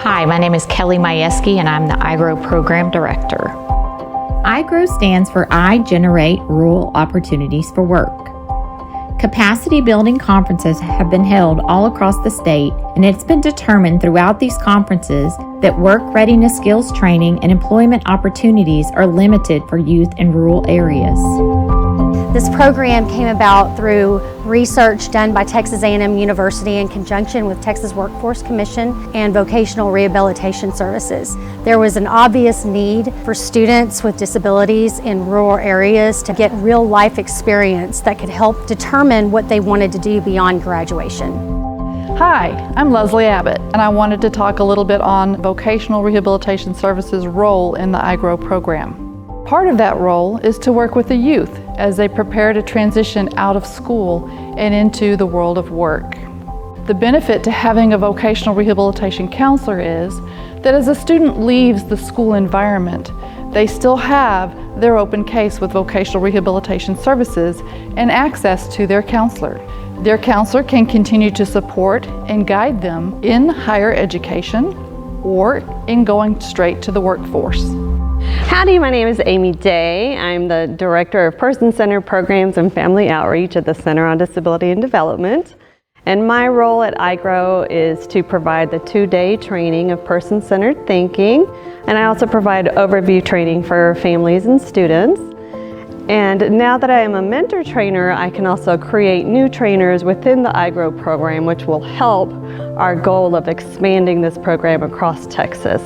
Hi, my name is Kelly Majewski and I'm the iGROW Program Director. iGROW stands for I Generate Rural Opportunities for Work. Capacity building conferences have been held all across the state, and it's been determined throughout these conferences that work readiness skills training and employment opportunities are limited for youth in rural areas. This program came about through research done by Texas A&M University in conjunction with Texas Workforce Commission and Vocational Rehabilitation Services. There was an obvious need for students with disabilities in rural areas to get real life experience that could help determine what they wanted to do beyond graduation. Hi, I'm Leslie Abbott, and I wanted to talk a little bit on Vocational Rehabilitation Services' role in the iGROW program. Part of that role is to work with the youth as they prepare to transition out of school and into the world of work. The benefit to having a vocational rehabilitation counselor is that as a student leaves the school environment, they still have their open case with Vocational Rehabilitation Services and access to their counselor. Their counselor can continue to support and guide them in higher education or in going straight to the workforce. Howdy, my name is Amy Day. I'm the Director of Person-Centered Programs and Family Outreach at the Center on Disability and Development. And my role at iGROW is to provide the 2-day training of person-centered thinking. And I also provide overview training for families and students. And now that I am a mentor trainer, I can also create new trainers within the iGROW program, which will help our goal of expanding this program across Texas.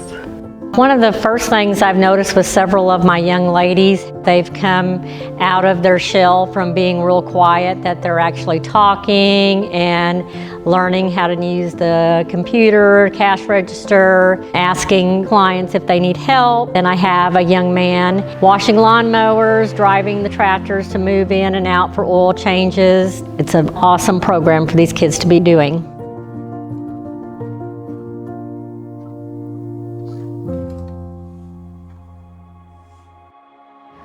One of the first things I've noticed with several of my young ladies, they've come out of their shell from being real quiet, that they're actually talking and learning how to use the computer, cash register, asking clients if they need help. And I have a young man washing lawnmowers, driving the tractors to move in and out for oil changes. It's an awesome program for these kids to be doing.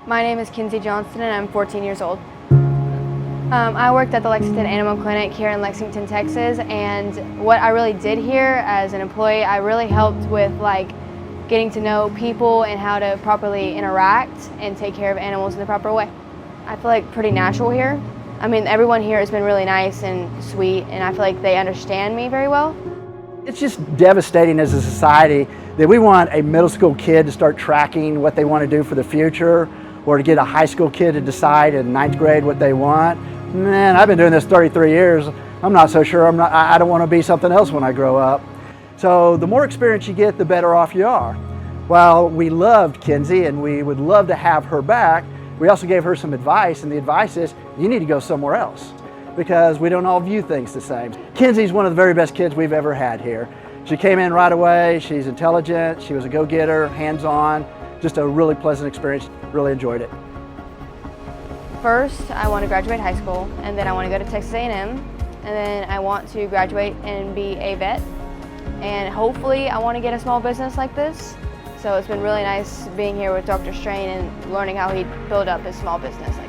My name is Kinsey Johnston and I'm 14 years old. I worked at the Lexington Animal Clinic here in Lexington, Texas, and what I really did here as an employee, I really helped with getting to know people and how to properly interact and take care of animals in the proper way. I feel like pretty natural here. I mean, everyone here has been really nice and sweet, and I feel like they understand me very well. It's just devastating as a society that we want a middle school kid to start tracking what they want to do for the future, or to get a high school kid to decide in 9th grade what they want. Man, I've been doing this 33 years. I'm not so sure. I don't want to be something else when I grow up. So the more experience you get, the better off you are. While we loved Kinsey and we would love to have her back, we also gave her some advice, and the advice is you need to go somewhere else because we don't all view things the same. Kinsey's one of the very best kids we've ever had here. She came in right away. She's intelligent. She was a go-getter, hands-on. Just a really pleasant experience. Really enjoyed it. First, I want to graduate high school, and then I want to go to Texas A&M, and then I want to graduate and be a vet, and hopefully I want to get a small business like this. So it's been really nice being here with Dr. Strain and learning how he built up his small business like this.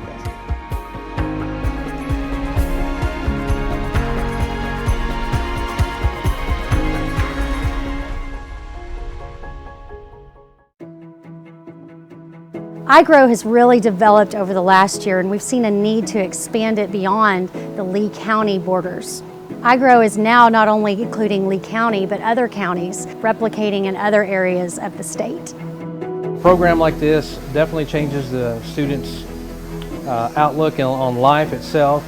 iGROW has really developed over the last year, and we've seen a need to expand it beyond the Lee County borders. iGROW is now not only including Lee County, but other counties, replicating in other areas of the state. A program like this definitely changes the students' outlook on life itself,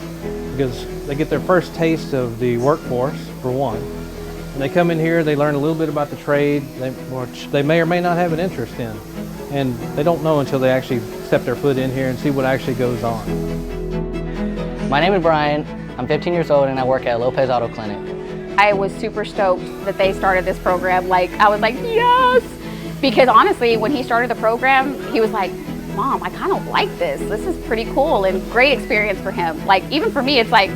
because they get their first taste of the workforce, for one. When they come in here, they learn a little bit about the trade, which they may or may not have an interest in. And they don't know until they actually step their foot in here and see what actually goes on. My name is Brian. I'm 15 years old and I work at Lopez Auto Clinic. I was super stoked that they started this program. I was like, yes! Because honestly, when he started the program, he was like, Mom, I kind of like this. This is pretty cool and great experience for him. Even for me, it's like,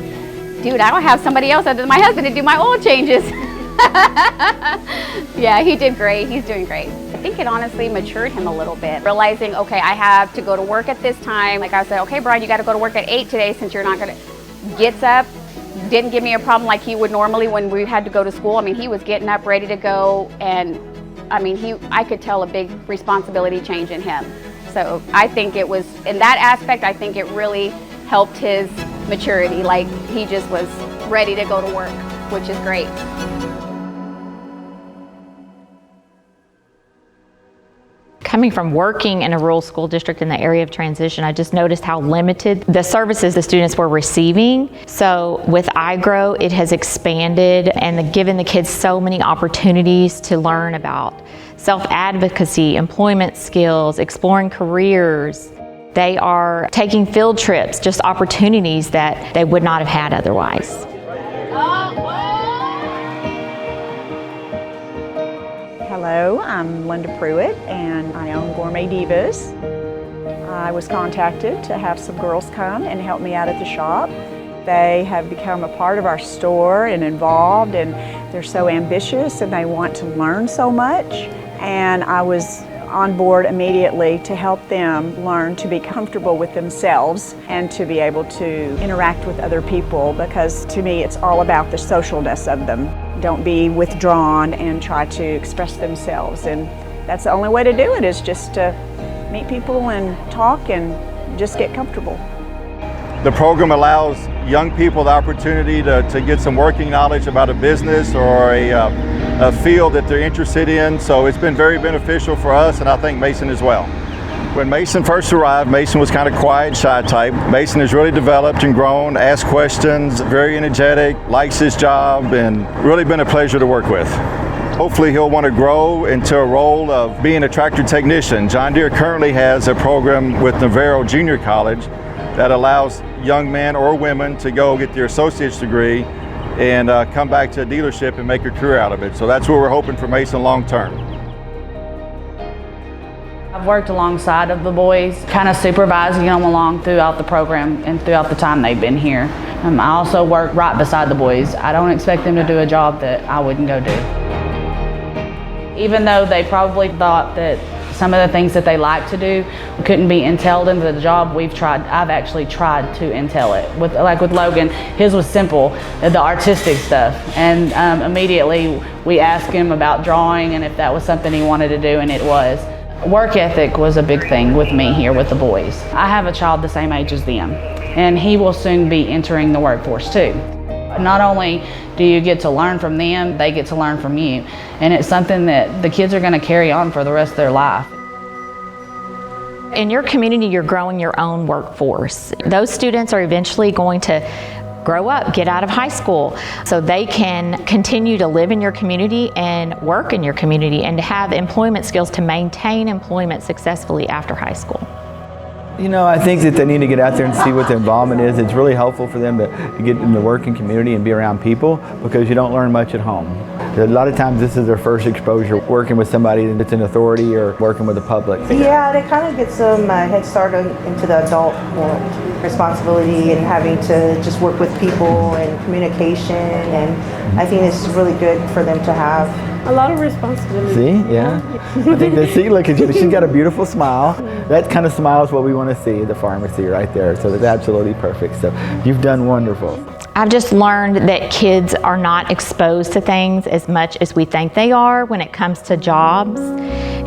dude, I don't have somebody else other than my husband to do my oil changes. Yeah, he did great. He's doing great. I think it honestly matured him a little bit, realizing, okay, I have to go to work at this time. I said, okay, Brian, you got to go to work at 8 today since you're not going to. Gets up, didn't give me a problem like he would normally when we had to go to school. I mean, he was getting up ready to go, and I mean, I could tell a big responsibility change in him. So I think it was, in that aspect, I think it really helped his maturity. Like, he just was ready to go to work, which is great. Coming from working in a rural school district in the area of transition, I just noticed how limited the services the students were receiving. So with iGROW, it has expanded and given the kids so many opportunities to learn about self-advocacy, employment skills, exploring careers. They are taking field trips, just opportunities that they would not have had otherwise. Hello, I'm Linda Pruitt and I own Gourmet Divas. I was contacted to have some girls come and help me out at the shop. They have become a part of our store and involved, and they're so ambitious and they want to learn so much. And I was on board immediately to help them learn to be comfortable with themselves and to be able to interact with other people, because to me it's all about the socialness of them. Don't be withdrawn and try to express themselves, and that's the only way to do it, is just to meet people and talk and just get comfortable. The program allows young people the opportunity to get some working knowledge about a business or a field that they're interested in, so it's been very beneficial for us, and I think Mason as well. When Mason first arrived, Mason was kind of quiet, shy type. Mason has really developed and grown, asked questions, very energetic, likes his job, and really been a pleasure to work with. Hopefully he'll want to grow into a role of being a tractor technician. John Deere currently has a program with Navarro Junior College that allows young men or women to go get their associate's degree and come back to a dealership and make a career out of it. So that's what we're hoping for Mason long term. I've worked alongside of the boys, kind of supervising them along throughout the program and throughout the time they've been here. I also work right beside the boys. I don't expect them to do a job that I wouldn't go do. Even though they probably thought that some of the things that they like to do couldn't be entailed into the job, I've actually tried to entail it. Like with Logan, his was simple, the artistic stuff. And immediately we asked him about drawing and if that was something he wanted to do, and it was. Work ethic was a big thing with me here with the boys. I have a child the same age as them, and he will soon be entering the workforce too. Not only do you get to learn from them, they get to learn from you. And it's something that the kids are going to carry on for the rest of their life. In your community, you're growing your own workforce. Those students are eventually going to grow up, get out of high school, so they can continue to live in your community and work in your community and to have employment skills to maintain employment successfully after high school. You know, I think that they need to get out there and see what the involvement is. It's really helpful for them to get in the working community and be around people, because you don't learn much at home. A lot of times this is their first exposure working with somebody that's in authority or working with the public. Yeah, it kind of gets them a head start into the adult world, responsibility and having to just work with people and communication, and I think this is really good for them to have. A lot of responsibility. See, yeah. I think they see, look at you, she's got a beautiful smile. That kind of smile is what we want to see at the pharmacy right there, so that's absolutely perfect. So you've done wonderful. I've just learned that kids are not exposed to things as much as we think they are when it comes to jobs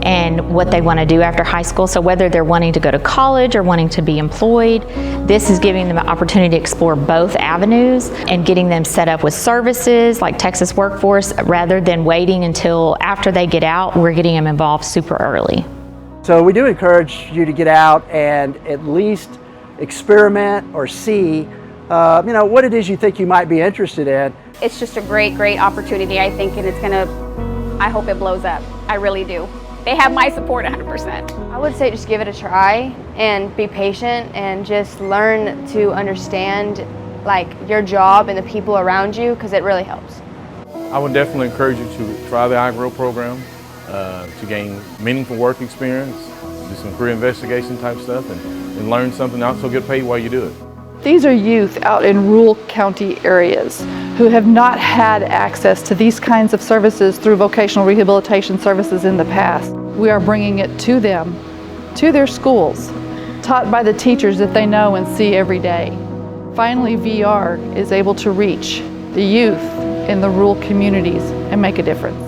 and what they want to do after high school. So whether they're wanting to go to college or wanting to be employed, this is giving them an opportunity to explore both avenues and getting them set up with services like Texas Workforce, rather than waiting until after they get out. We're getting them involved super early. So we do encourage you to get out and at least experiment or see what it is you think you might be interested in. It's just a great, great opportunity, I think, and I hope it blows up. I really do. They have my support 100%. I would say just give it a try and be patient and just learn to understand like your job and the people around you, because it really helps. I would definitely encourage you to try the iGROW program to gain meaningful work experience, do some career investigation type stuff, and learn something, also get paid while you do it. These are youth out in rural county areas who have not had access to these kinds of services through vocational rehabilitation services in the past. We are bringing it to them, to their schools, taught by the teachers that they know and see every day. Finally, VR is able to reach the youth in the rural communities and make a difference.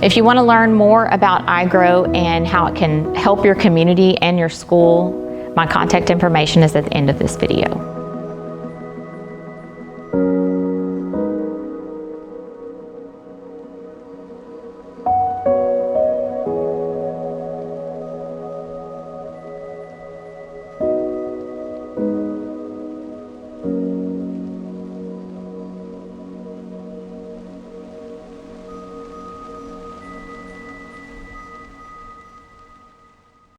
If you want to learn more about iGROW and how it can help your community and your school, my contact information is at the end of this video.